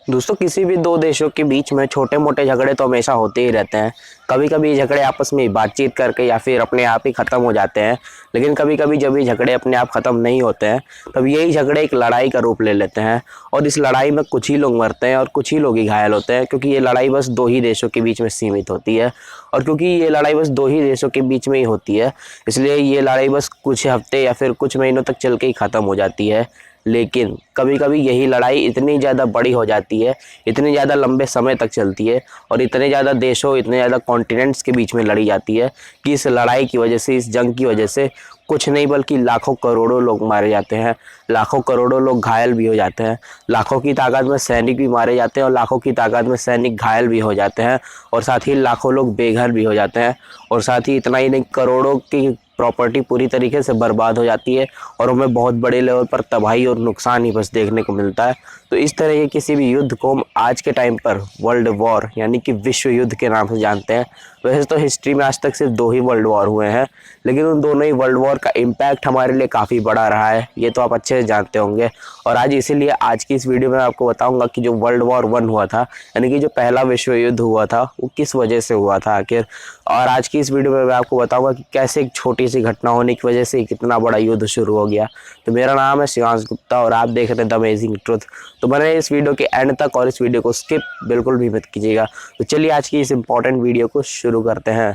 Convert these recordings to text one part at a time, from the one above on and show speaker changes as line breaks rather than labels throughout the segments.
दोस्तों, किसी भी दो देशों के बीच में छोटे मोटे झगड़े तो हमेशा होते ही रहते हैं। कभी कभी झगड़े आपस में बातचीत करके या फिर अपने आप ही ख़त्म हो जाते हैं। लेकिन कभी कभी जब ये झगड़े अपने आप ख़त्म नहीं होते हैं, तब यही झगड़े एक लड़ाई का रूप ले लेते हैं। और इस लड़ाई में कुछ ही लोग मरते हैं और कुछ ही लोग ही घायल होते हैं, क्योंकि ये लड़ाई बस दो ही देशों के बीच में सीमित होती है। और क्योंकि ये लड़ाई बस दो ही देशों के बीच में ही होती है, इसलिए ये लड़ाई बस कुछ हफ्ते या फिर कुछ महीनों तक चल के ही ख़त्म हो जाती है। लेकिन कभी कभी यही लड़ाई इतनी ज़्यादा बड़ी हो जाती है, इतनी ज़्यादा लंबे समय तक चलती है और इतने ज़्यादा देशों, इतने ज़्यादा कॉन्टिनेंट्स के बीच में लड़ी जाती है कि इस लड़ाई की वजह से, इस जंग की वजह से कुछ नहीं बल्कि लाखों करोड़ों लोग मारे जाते हैं, लाखों करोड़ों लोग घायल भी हो जाते हैं, लाखों की तादाद में सैनिक भी मारे जाते हैं और लाखों की तादाद में सैनिक घायल भी हो जाते हैं, और साथ ही लाखों लोग बेघर भी हो जाते हैं। और साथ ही इतना ही नहीं, करोड़ों की प्रॉपर्टी पूरी तरीके से बर्बाद हो जाती है और हमें बहुत बड़े लेवल पर तबाही और नुकसान ही बस देखने को मिलता है। तो इस तरह के किसी भी युद्ध को हम आज के टाइम पर वर्ल्ड वॉर यानी कि विश्व युद्ध के नाम से जानते हैं। वैसे तो हिस्ट्री में आज तक सिर्फ दो ही वर्ल्ड वॉर हुए हैं, लेकिन उन दोनों ही वर्ल्ड वॉर का इम्पैक्ट हमारे लिए काफ़ी बड़ा रहा है, ये तो आप अच्छे से जानते होंगे। और आज इसीलिए आज की इस वीडियो में आपको बताऊंगा कि जो वर्ल्ड वॉर 1 हुआ था, यानी कि जो पहला विश्व युद्ध हुआ था, वो किस वजह से हुआ था आखिर। और आज की इस वीडियो में मैं आपको बताऊंगा कि कैसे एक छोटी सी घटना होने की वजह से कितना बड़ा युद्ध शुरू हो गया। तो मेरा नाम है शिवांश गुप्ता और आप देख रहे हैं द अमेजिंग ट्रुथ। तो बने इस वीडियो के एंड तक और इस वीडियो को स्किप बिल्कुल भी मत कीजिएगा। तो चलिए आज की इस इंपॉर्टेंट वीडियो को शुरू करते हैं।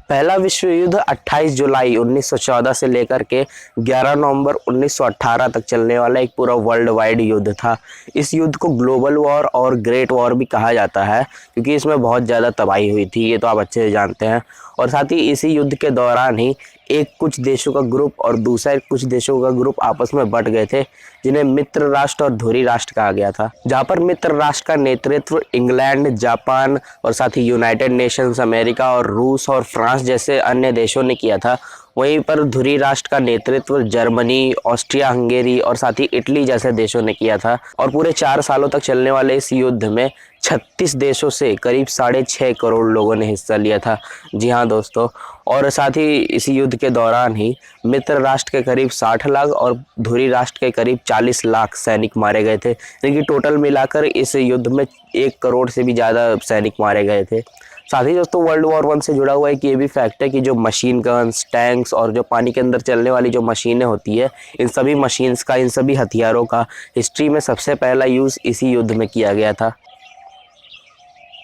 पहला विश्व युद्ध 28 जुलाई 1914 से लेकर के 11 नवंबर 1918 तक चलने वाला एक पूरा वर्ल्ड वाइड युद्ध था। इस युद्ध को ग्लोबल वॉर और ग्रेट वॉर भी कहा जाता है, क्योंकि इसमें बहुत ज़्यादा तबाही हुई थी, ये तो आप अच्छे से जानते हैं। और साथ ही इसी युद्ध के दौरान ही एक कुछ देशों का ग्रुप और दूसरा कुछ देशों का ग्रुप आपस में बट गए थे, जिन्हें मित्र राष्ट्र और धुरी राष्ट्र कहा गया था। जहाँ पर मित्र राष्ट्र का नेतृत्व इंग्लैंड, जापान और साथ ही यूनाइटेड नेशंस, अमेरिका और रूस और फ्रांस जैसे अन्य देशों ने किया था, वहीं पर धुरी राष्ट्र का नेतृत्व जर्मनी, ऑस्ट्रिया हंगेरी और साथ ही इटली जैसे देशों ने किया था। और पूरे 4 सालों तक चलने वाले इस युद्ध में 36 देशों से करीब 6.5 करोड़ लोगों ने हिस्सा लिया था। जी हाँ दोस्तों, और साथ ही इस युद्ध के दौरान ही मित्र राष्ट्र के करीब 60 लाख और धुरी राष्ट्र के करीब 40 लाख सैनिक मारे गए थे, लेकिन टोटल मिलाकर इस युद्ध में 1 करोड़ से भी ज़्यादा सैनिक मारे गए थे। साथ ही दोस्तों, वर्ल्ड वॉर 1 से जुड़ा हुआ एक ये भी फैक्ट है कि जो मशीन गन्स, टैंक्स और जो पानी के अंदर चलने वाली जो मशीनें होती है, इन सभी मशीन्स का, इन सभी हथियारों का हिस्ट्री में सबसे पहला यूज़ इसी युद्ध में किया गया था।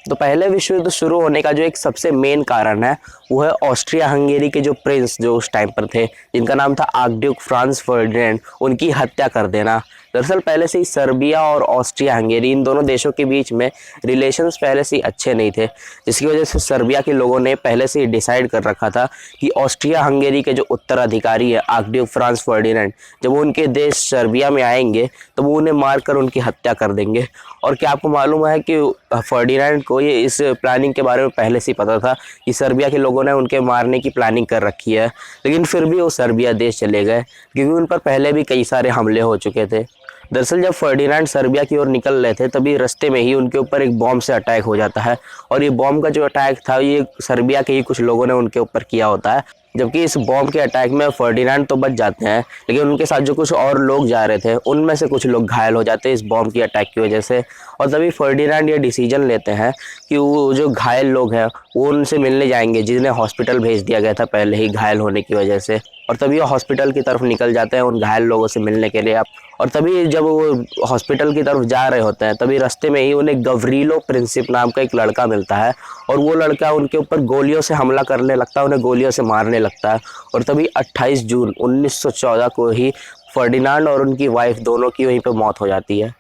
तो पहले विश्व युद्ध शुरू होने का जो एक सबसे मेन कारण है, वो है ऑस्ट्रिया हंगेरी के जो प्रिंस जो उस टाइम पर थे, जिनका नाम था आर्कड्यूक फ्रांज फर्डिनेंड, उनकी हत्या कर देना। दरअसल पहले से ही सर्बिया और ऑस्ट्रिया हंगेरी, इन दोनों देशों के बीच में रिलेशंस पहले से ही अच्छे नहीं थे, जिसकी वजह से सर्बिया के लोगों ने पहले से ही डिसाइड कर रखा था कि ऑस्ट्रिया हंगेरी के जो उत्तराधिकारी है आर्कड्यूक फ्रांज फर्डिनेंड, जब वो उनके देश सर्बिया में आएंगे तो वो उन्हें मारकर उनकी हत्या कर देंगे। और क्या आपको मालूम है कि फर्डिनेंड को ये इस प्लानिंग के बारे में पहले से ही पता था कि सर्बिया के लोगों ने उनके मारने की प्लानिंग कर रखी है, लेकिन फिर भी वो सर्बिया देश चले गए, क्योंकि उन पर पहले भी कई सारे हमले हो चुके थे। दरअसल जब फर्डिनेंड सर्बिया की ओर निकल रहे थे, तभी रास्ते में ही उनके ऊपर एक बॉम्ब से अटैक हो जाता है। और ये बॉम्ब का जो अटैक था, ये सर्बिया के ही कुछ लोगों ने उनके ऊपर किया होता है। जबकि इस बॉम्ब के अटैक में फर्डिनेंड तो बच जाते हैं, लेकिन उनके साथ जो कुछ और लोग जा रहे थे, उनमें से कुछ लोग घायल हो जाते हैं इस बॉम्ब की अटैक की वजह से। और तभी फर्डिनेंड ये डिसीजन लेते हैं कि वो जो घायल लोग हैं वो उनसे मिलने जाएंगे, जिन्हें हॉस्पिटल भेज दिया गया था पहले ही घायल होने की वजह से। और तभी वो हॉस्पिटल की तरफ निकल जाते हैं उन घायल लोगों से मिलने के लिए। और तभी जब वो हॉस्पिटल की तरफ जा रहे होते हैं, तभी रास्ते में ही उन्हें गवरीलो प्रिंसिप नाम का एक लड़का मिलता है, और वो लड़का उनके ऊपर गोलियों से हमला करने लगता है, उन्हें गोलियों से मारने लगता है। और तभी 28 जून 1914 को ही फर्डिनेंड और उनकी वाइफ दोनों की वहीं पर मौत हो जाती है।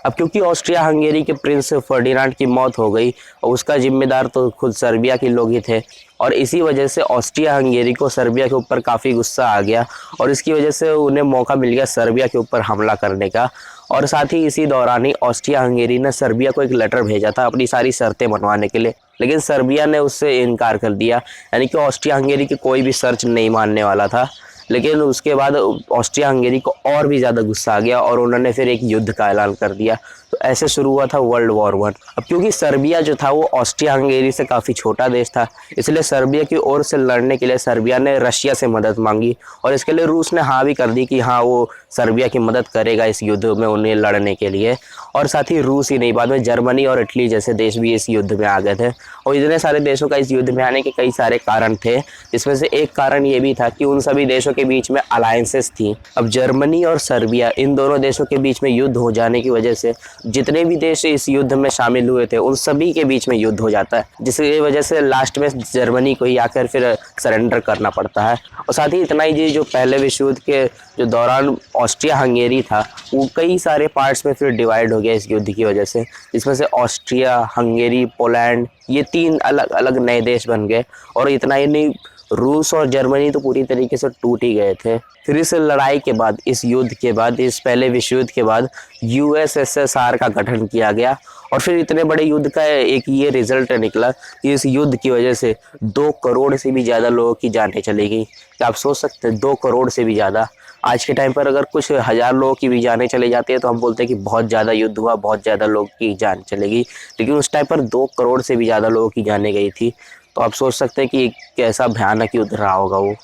अब क्योंकि ऑस्ट्रिया हंगेरी के प्रिंस फर्डिनेंड की मौत हो गई और उसका जिम्मेदार तो खुद सर्बिया के लोग ही थे, और इसी वजह से ऑस्ट्रिया हंगेरी को सर्बिया के ऊपर काफ़ी गुस्सा आ गया और इसकी वजह से उन्हें मौका मिल गया सर्बिया के ऊपर हमला करने का। और साथ ही इसी दौरान ही ऑस्ट्रिया हंगेरी ने सर्बिया को एक लेटर भेजा था अपनी सारी शर्तें मनवाने के लिए, लेकिन सर्बिया ने उससे इनकार कर दिया, यानी कि ऑस्ट्रिया हंगेरी की कोई भी शर्त नहीं मानने वाला था। लेकिन उसके बाद ऑस्ट्रिया हंगेरी को और भी ज़्यादा गुस्सा आ गया और उन्होंने फिर एक युद्ध का ऐलान कर दिया। तो ऐसे शुरू हुआ था वर्ल्ड वॉर वन। अब क्योंकि सर्बिया जो था वो ऑस्ट्रिया हंगेरी से काफ़ी छोटा देश था, इसलिए सर्बिया की ओर से लड़ने के लिए सर्बिया ने रशिया से मदद मांगी और इसके लिए रूस ने हाँ भी कर दी कि हाँ वो सर्बिया की मदद करेगा इस युद्ध में उन्हें लड़ने के लिए। और साथ ही रूस ही नहीं, बाद में जर्मनी और इटली जैसे देश भी इस युद्ध में आ गए थे। और इतने सारे देशों का इस युद्ध में आने के कई सारे कारण थे, जिसमें से एक कारण ये भी था कि उन सभी देशों के बीच में अलायंसेस थी। अब जर्मनी और सर्बिया इन दोनों देशों के बीच में युद्ध हो जाने की वजह से जितने भी देश इस युद्ध में शामिल हुए थे उन सभी के बीच में युद्ध हो जाता है, जिसकी वजह से लास्ट में जर्मनी को ही आकर फिर सरेंडर करना पड़ता है। और साथ ही इतना ही जो पहले विश्व युद्ध के जो दौरान ऑस्ट्रिया हंगेरी था वो कई सारे पार्ट्स में फिर डिवाइड हो गया इस युद्ध की वजह से, जिसमें से ऑस्ट्रिया, हंगेरी, पोलैंड ये 3 अलग अलग नए देश बन गए। और इतना ही नहीं, रूस और जर्मनी तो पूरी तरीके से टूट ही गए थे। फिर इस लड़ाई के बाद, इस युद्ध के बाद, इस पहले विश्व युद्ध के बाद यूएसएसआर का गठन किया गया। और फिर इतने बड़े युद्ध का एक ये रिजल्ट निकला कि इस युद्ध की वजह से 2 करोड़ से भी ज़्यादा लोगों की जानें चली गई। क्या आप सोच सकते हैं 2 करोड़ से भी ज़्यादा? आज के टाइम पर अगर कुछ हज़ार लोगों की भी जानें चली जाती है तो हम बोलते हैं कि बहुत ज़्यादा युद्ध हुआ, बहुत ज़्यादा लोगों की जान चलेगी। लेकिन उस टाइम पर 2 करोड़ से भी ज़्यादा लोगों की जानें गई थी। तो आप सोच सकते हैं कि कैसा भयानक युद्ध रहा होगा वो।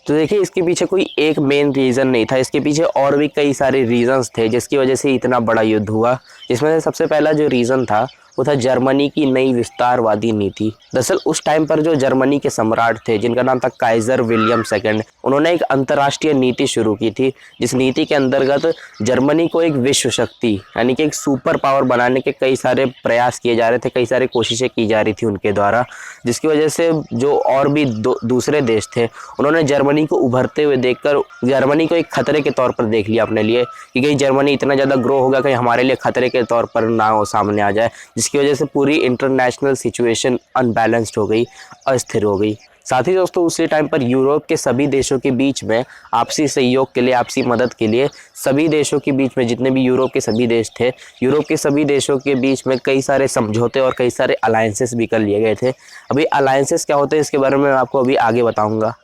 तो देखिए, इसके पीछे कोई एक मेन रीज़न नहीं था, इसके पीछे और भी कई सारे रीजंस थे जिसकी वजह से इतना बड़ा युद्ध हुआ। जिसमें से सबसे पहला जो रीज़न था वो था जर्मनी की नई विस्तारवादी नीति। दरअसल उस टाइम पर जो जर्मनी के सम्राट थे जिनका नाम था काइजर विलियम II, उन्होंने एक अंतर्राष्ट्रीय नीति शुरू की थी, जिस नीति के अंतर्गत जर्मनी को एक विश्व शक्ति यानी कि एक सुपर पावर बनाने के कई सारे प्रयास किए जा रहे थे, कई सारी कोशिशें की जा रही थी उनके द्वारा। जिसकी वजह से जो और भी दूसरे देश थे उन्होंने जर्मनी को उभरते हुए देखकर जर्मनी को एक खतरे के तौर पर देख लिया अपने लिए कि कहीं जर्मनी इतना ज़्यादा ग्रो होगा कि हमारे लिए खतरे के तौर पर ना हो सामने आ जाए, जिसकी वजह से पूरी इंटरनेशनल सिचुएशन अनबैलेंस्ड हो गई, अस्थिर हो गई। साथ ही दोस्तों उसी टाइम पर यूरोप के सभी देशों के बीच में आपसी सहयोग के लिए, आपसी मदद के लिए सभी देशों के बीच में, जितने भी यूरोप के सभी देश थे, यूरोप के सभी देशों के बीच में कई सारे समझौते और कई सारे अलायंसेस भी कर लिए गए थे। अभी अलायंसेस क्या होते हैं इसके बारे में मैं आपको अभी आगे बताऊँगा।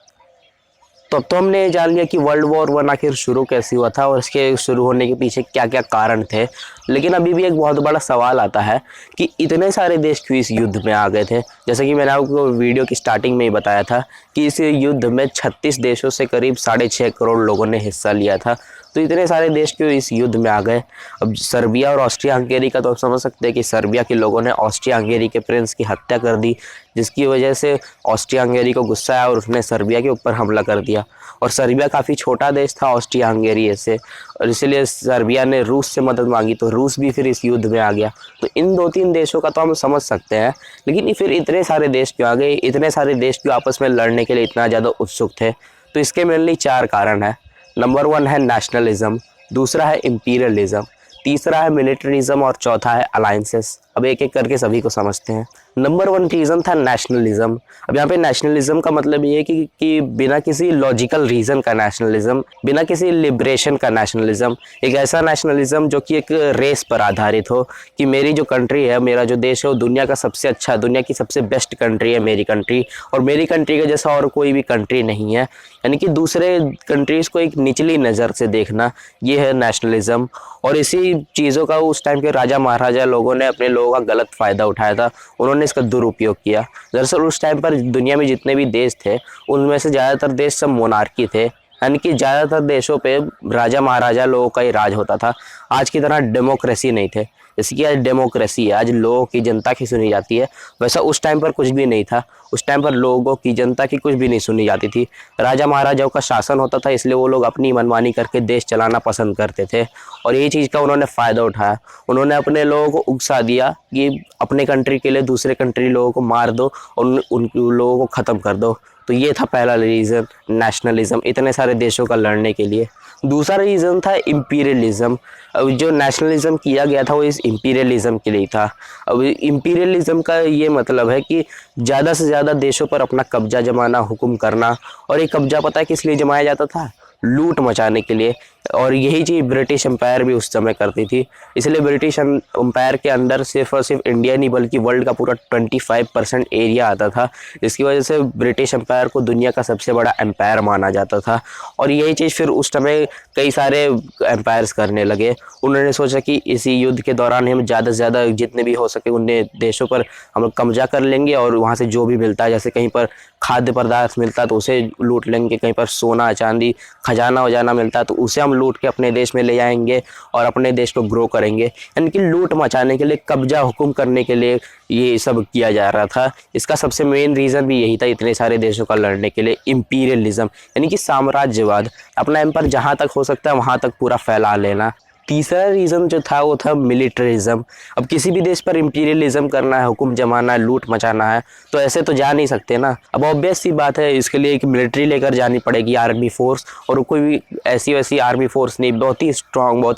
तो अब तो हमने जान लिया कि वर्ल्ड वॉर वन आखिर शुरू कैसे हुआ था और इसके शुरू होने के पीछे क्या क्या कारण थे। लेकिन अभी भी एक बहुत बड़ा सवाल आता है कि इतने सारे देश क्यों इस युद्ध में आ गए थे। जैसे कि मैंने आपको वीडियो की स्टार्टिंग में ही बताया था कि इस युद्ध में 36 देशों से करीब 6.5 करोड़ लोगों ने हिस्सा लिया था। तो इतने सारे देश क्यों इस युद्ध में आ गए। अब सर्बिया और ऑस्ट्रिया हंगेरी का तो आप समझ सकते हैं कि सर्बिया के लोगों ने ऑस्ट्रिया हंगेरी के प्रिंस की हत्या कर दी, जिसकी वजह से ऑस्ट्रिया हंगेरी को गुस्सा आया और उसने सर्बिया के ऊपर हमला कर दिया। और सर्बिया काफ़ी छोटा देश था ऑस्ट्रिया हंगेरी से, और इसलिए सर्बिया ने रूस से मदद मांगी तो रूस भी फिर इस युद्ध में आ गया। तो इन 2-3 देशों का तो हम समझ सकते हैं, लेकिन फिर इतने सारे देश क्यों आ गए, इतने सारे देश क्यों आपस में लड़ने के लिए इतना ज़्यादा उत्सुक थे। तो इसके मेनली 4 कारण हैं। नंबर 1 है नेशनलिज्म, दूसरा है इम्पीरियलिज्म, तीसरा है मिलिट्रिज्म और चौथा है अलायंसेस। अब एक एक करके सभी को समझते हैं। नंबर 1 रीज़न था नेशनलिज्म। अब यहाँ पे नेशनलिज्म का मतलब ये है कि बिना किसी लॉजिकल रीज़न का नेशनलिज्म, बिना किसी लिबरेशन का नेशनलिज्म, एक ऐसा नेशनलिज्म जो कि एक रेस पर आधारित हो कि मेरी जो कंट्री है, मेरा जो देश है वो दुनिया का सबसे अच्छा, दुनिया की सबसे बेस्ट कंट्री है मेरी कंट्री, और मेरी कंट्री का जैसा और कोई भी कंट्री नहीं है। यानी कि दूसरे कंट्रीज़ को एक निचली नज़र से देखना, ये है नेशनलिज्म। और इसी चीज़ों का उस टाइम के राजा महाराजा लोगों ने अपने लोगों का गलत फ़ायदा उठाया था, उन्होंने इसका दुरुपयोग किया। दरअसल उस टाइम पर दुनिया में जितने भी देश थे उनमें से ज़्यादातर देश सब मोनार्की थे, यानी कि ज़्यादातर देशों पे राजा महाराजा लोगों का ही राज होता था। आज की तरह डेमोक्रेसी नहीं थे, जैसे कि आज डेमोक्रेसी है, आज लोगों की, जनता की सुनी जाती है, वैसा उस टाइम पर कुछ भी नहीं था। उस टाइम पर लोगों की, जनता की कुछ भी नहीं सुनी जाती थी। राजा महाराजाओं का शासन होता था, इसलिए वो लोग अपनी मनमानी करके देश चलाना पसंद करते थे और यही चीज़ का उन्होंने फ़ायदा उठाया। उन्होंने अपने लोगों को उकसा दिया कि अपने कंट्री के लिए दूसरे कंट्री लोगों को मार दो और उन लोगों को ख़त्म कर दो। तो ये था पहला रीज़न, नेशनलिज्म, इतने सारे देशों का लड़ने के लिए। दूसरा रीज़न था इम्पीरियलिज्म। अब जो नेशनलिज्म किया गया था वो इस इम्पीरियलिज्म के लिए था। अब इम्पीरियलिज्म का ये मतलब है कि ज़्यादा से ज़्यादा देशों पर अपना कब्जा जमाना, हुक्म करना। और ये कब्जा पता है किस लिए जमाया जाता था? लूट मचाने के लिए। और यही चीज़ ब्रिटिश एम्पायर भी उस समय करती थी। इसलिए ब्रिटिश एम्पायर के अंदर सिर्फ और सिर्फ इंडिया नहीं बल्कि वर्ल्ड का पूरा 25% एरिया आता था। इसकी वजह से ब्रिटिश एम्पायर को दुनिया का सबसे बड़ा एम्पायर माना जाता था। और यही चीज़ फिर उस समय कई सारे एम्पायर्स करने लगे। उन्होंने सोचा कि इसी युद्ध के दौरान हम ज़्यादा से ज़्यादा जितने भी हो सके उन्हें देशों पर हम कब्जा कर लेंगे और वहाँ से जो भी मिलता है, जैसे कहीं पर खाद्य पदार्थ मिलता है तो उसे लूट लेंगे, कहीं पर सोना चांदी खजाना वजाना मिलता है तो उसे हम लूट के अपने देश में ले जाएंगे और अपने देश को ग्रो करेंगे। यानी कि लूट मचाने के लिए, कब्जा हुकुम करने के लिए ये सब किया जा रहा था। इसका सबसे मेन रीज़न भी यही था इतने सारे देशों का लड़ने के लिए, इंपीरियलिज्म यानी कि साम्राज्यवाद। अपना एम्पायर जहाँ तक हो सकता है वहाँ तक पूरा फैला लेना। तीसरा रीज़न जो था वो था मिलिट्रिज्म। अब किसी भी देश पर इंपीरियलिज्म करना है, हुक्म जमाना है, लूट मचाना है तो ऐसे तो जा नहीं सकते ना। अब ऑब्वियस सी बात है, इसके लिए एक मिलिट्री लेकर जानी पड़ेगी, आर्मी फोर्स। और कोई भी ऐसी वैसी आर्मी फोर्स नहीं, बहुत ही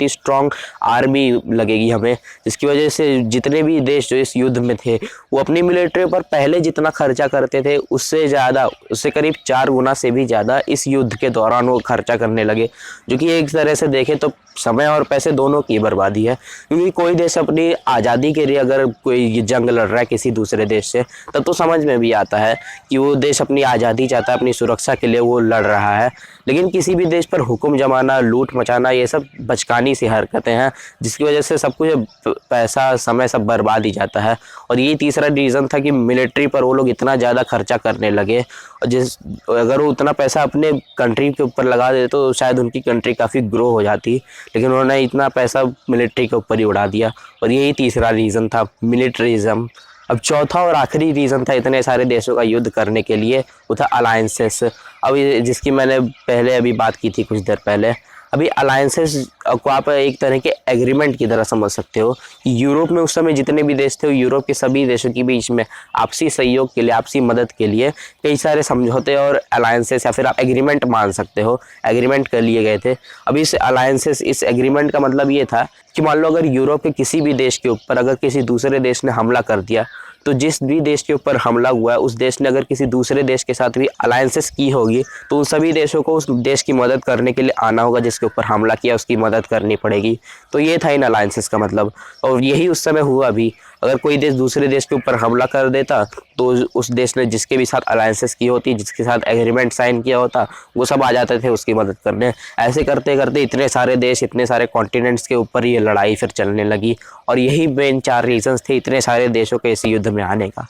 स्ट्रॉन्ग आर्मी लगेगी हमें, जिसकी वजह से जितने भी देश जो इस युद्ध में थे वो अपनी मिलिट्री पर पहले जितना खर्चा करते थे उससे ज़्यादा, उससे करीब 4 गुना से भी ज़्यादा इस युद्ध के दौरान वो खर्चा करने लगे। जो कि एक तरह से देखें तो समय और पैसे दोनों की बर्बादी है। क्योंकि कोई देश अपनी आज़ादी के लिए अगर कोई जंग लड़ रहा है किसी दूसरे देश से, तब तो समझ में भी आता है कि वो देश अपनी आज़ादी चाहता है, अपनी सुरक्षा के लिए वो लड़ रहा है। लेकिन किसी भी देश पर हुक्म जमाना, लूट मचाना, ये सब बचकानी सी हरकतें हैं, जिसकी वजह से सब कुछ पैसा समय सब बर्बाद ही जाता है। और ये तीसरा रीज़न था कि मिलिट्री पर वो लोग इतना ज़्यादा खर्चा करने लगे, और अगर वो उतना पैसा अपने कंट्री के ऊपर लगा दे तो शायद उनकी कंट्री काफ़ी ग्रो हो जाती, लेकिन उन्होंने इतना पैसा मिलिट्री के ऊपर ही उड़ा दिया। और यही तीसरा रीज़न था, मिलिट्रिज्म। अब चौथा और आखिरी रीज़न था इतने सारे देशों का युद्ध करने के लिए, वो था अलायंसेस। अब जिसकी मैंने पहले अभी बात की थी कुछ देर पहले। अभी अलायंसेस को आप एक तरह के एग्रीमेंट की तरह समझ सकते हो कि यूरोप में उस समय जितने भी देश थे, यूरोप के सभी देशों के बीच में आपसी सहयोग के लिए, आपसी मदद के लिए कई सारे समझौते और अलायंसेस या फिर आप एग्रीमेंट मान सकते हो, एग्रीमेंट कर लिए गए थे। अब इस अलायंसेस, इस एग्रीमेंट का मतलब ये था कि मान लो अगर यूरोप के किसी भी देश के ऊपर अगर किसी दूसरे देश ने हमला कर दिया, तो जिस भी देश के ऊपर हमला हुआ है उस देश ने अगर किसी दूसरे देश के साथ भी अलायंसेस की होगी तो उन सभी देशों को उस देश की मदद करने के लिए आना होगा, जिसके ऊपर हमला किया उसकी मदद करनी पड़ेगी। तो ये था इन अलायंसेस का मतलब, और यही उस समय हुआ भी। अगर कोई देश दूसरे देश के ऊपर हमला कर देता तो उस देश ने जिसके भी साथ अलायंसेस की होती, जिसके साथ एग्रीमेंट साइन किया होता, वो सब आ जाते थे उसकी मदद करने। ऐसे करते करते इतने सारे देश, इतने सारे कॉन्टिनेंट्स के ऊपर ये लड़ाई फिर चलने लगी। और यही मेन 4 रीजंस थे इतने सारे देशों के इस युद्ध में आने का।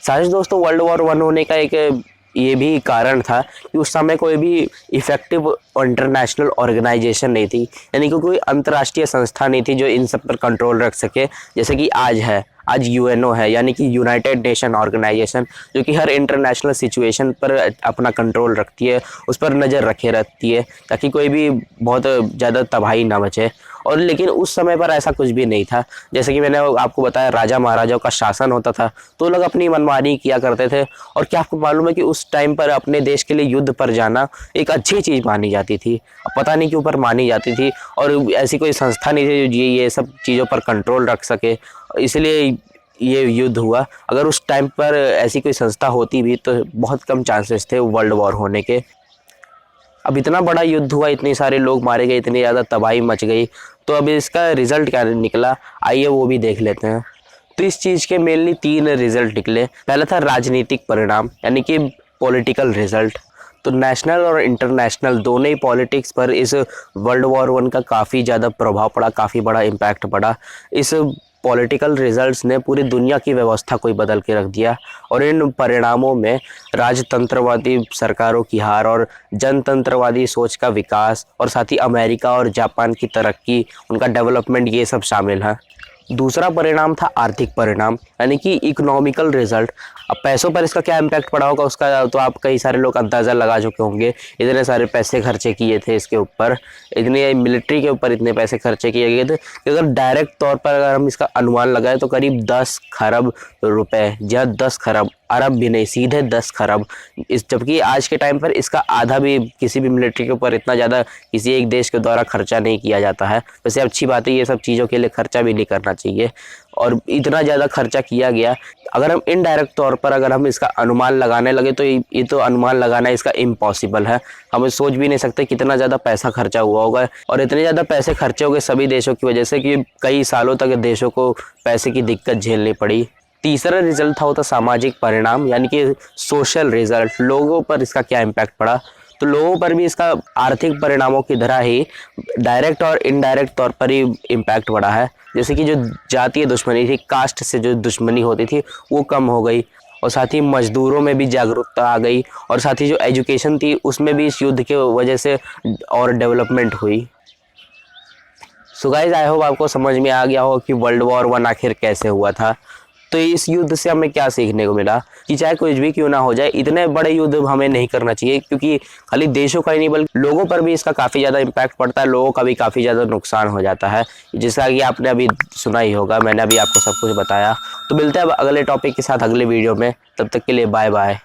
साथ दोस्तों, वर्ल्ड वॉर 1 होने का एक ये भी कारण था कि उस समय कोई भी इफ़ेक्टिव इंटरनेशनल ऑर्गेनाइजेशन नहीं थी, यानी कि कोई अंतर्राष्ट्रीय संस्था नहीं थी जो इन सब पर कंट्रोल रख सके, जैसे कि आज है। आज यूएनओ है, यानी कि यूनाइटेड नेशन ऑर्गेनाइजेशन, जो कि हर इंटरनेशनल सिचुएशन पर अपना कंट्रोल रखती है, उस पर नज़र रखे रहती है ताकि कोई भी बहुत ज़्यादा तबाही ना मचे। और लेकिन उस समय पर ऐसा कुछ भी नहीं था। जैसे कि मैंने आपको बताया, राजा महाराजाओं का शासन होता था तो लोग अपनी मनमानी किया करते थे। और क्या आपको मालूम है कि उस टाइम पर अपने देश के लिए युद्ध पर जाना एक अच्छी चीज़ मानी जाती थी। पता नहीं क्यों पर मानी जाती थी, और ऐसी कोई संस्था नहीं थी जो ये सब चीज़ों पर कंट्रोल रख सके, इसलिए ये युद्ध हुआ। अगर उस टाइम पर ऐसी कोई संस्था होती भी तो बहुत कम चांसेस थे वर्ल्ड वॉर होने के। अब इतना बड़ा युद्ध हुआ, इतने सारे लोग मारे गए, इतनी ज़्यादा तबाही मच गई, तो अब इसका रिजल्ट क्या निकला, आइए वो भी देख लेते हैं। तो इस चीज़ के मेनली 3 रिजल्ट निकले। पहला था राजनीतिक परिणाम, यानी कि पॉलिटिकल रिजल्ट। तो नेशनल और इंटरनेशनल दोनों ही पॉलिटिक्स पर इस वर्ल्ड वॉर 1 का काफ़ी ज़्यादा प्रभाव पड़ा, काफ़ी बड़ा इम्पैक्ट पड़ा। इस पॉलिटिकल रिजल्ट्स ने पूरी दुनिया की व्यवस्था को ही बदल के रख दिया, और इन परिणामों में राजतंत्रवादी सरकारों की हार और जनतंत्रवादी सोच का विकास, और साथ ही अमेरिका और जापान की तरक्की, उनका डेवलपमेंट, ये सब शामिल है। दूसरा परिणाम था आर्थिक परिणाम, यानी कि इकोनॉमिकल रिजल्ट। अब पैसों पर इसका क्या इम्पैक्ट पड़ा होगा उसका तो आप कई सारे लोग अंदाज़ा लगा चुके होंगे। इतने सारे पैसे खर्चे किए थे इसके ऊपर, इतने मिलिट्री के ऊपर इतने पैसे खर्चे किए गए थे कि अगर डायरेक्ट तौर पर अगर हम इसका अनुमान लगाएं तो करीब 10 खरब रुपए, या 10 खरब, अरब भी नहीं, सीधे 10 खरब। जबकि आज के टाइम पर इसका आधा भी किसी भी मिलिट्री के ऊपर इतना ज़्यादा किसी एक देश के द्वारा खर्चा नहीं किया जाता है। वैसे अच्छी बात है, ये सब चीज़ों के लिए खर्चा भी नहीं करना चाहिए। और इतना ज़्यादा खर्चा किया गया। अगर हम इनडायरेक्ट तौर पर अगर हम इसका अनुमान लगाने लगे तो ये तो अनुमान लगाना इसका इम्पॉसिबल है। हम सोच भी नहीं सकते कितना ज़्यादा पैसा खर्चा हुआ होगा, और इतने ज़्यादा पैसे खर्चे हो गए सभी देशों की वजह से कि कई सालों तक देशों को पैसे की दिक्कत झेलनी पड़ी। तीसरा रिजल्ट था वो था सामाजिक परिणाम, यानी कि सोशल रिजल्ट, लोगों पर इसका क्या इम्पैक्ट पड़ा। तो लोगों पर भी इसका आर्थिक परिणामों की तरह ही डायरेक्ट और इनडायरेक्ट तौर पर ही इम्पैक्ट पड़ा है। जैसे कि जो जातीय दुश्मनी थी, कास्ट से जो दुश्मनी होती थी वो कम हो गई, और साथ ही मजदूरों में भी जागरूकता आ गई, और साथ ही जो एजुकेशन थी उसमें भी इस युद्ध के वजह से और डेवलपमेंट हुई। सो गाइस, आई होप आपको समझ में आ गया हो कि वर्ल्ड वॉर 1 आखिर कैसे हुआ था। तो इस युद्ध से हमें क्या सीखने को मिला कि चाहे कुछ भी क्यों ना हो जाए, इतने बड़े युद्ध हमें नहीं करना चाहिए, क्योंकि खाली देशों का ही नहीं बल्कि लोगों पर भी इसका काफ़ी ज़्यादा इम्पैक्ट पड़ता है, लोगों का भी काफ़ी ज़्यादा नुकसान हो जाता है, जैसा कि आपने अभी सुना ही होगा, मैंने अभी आपको सब कुछ बताया। तो मिलते हैं अब अगले टॉपिक के साथ अगले वीडियो में, तब तक के लिए बाय बाय।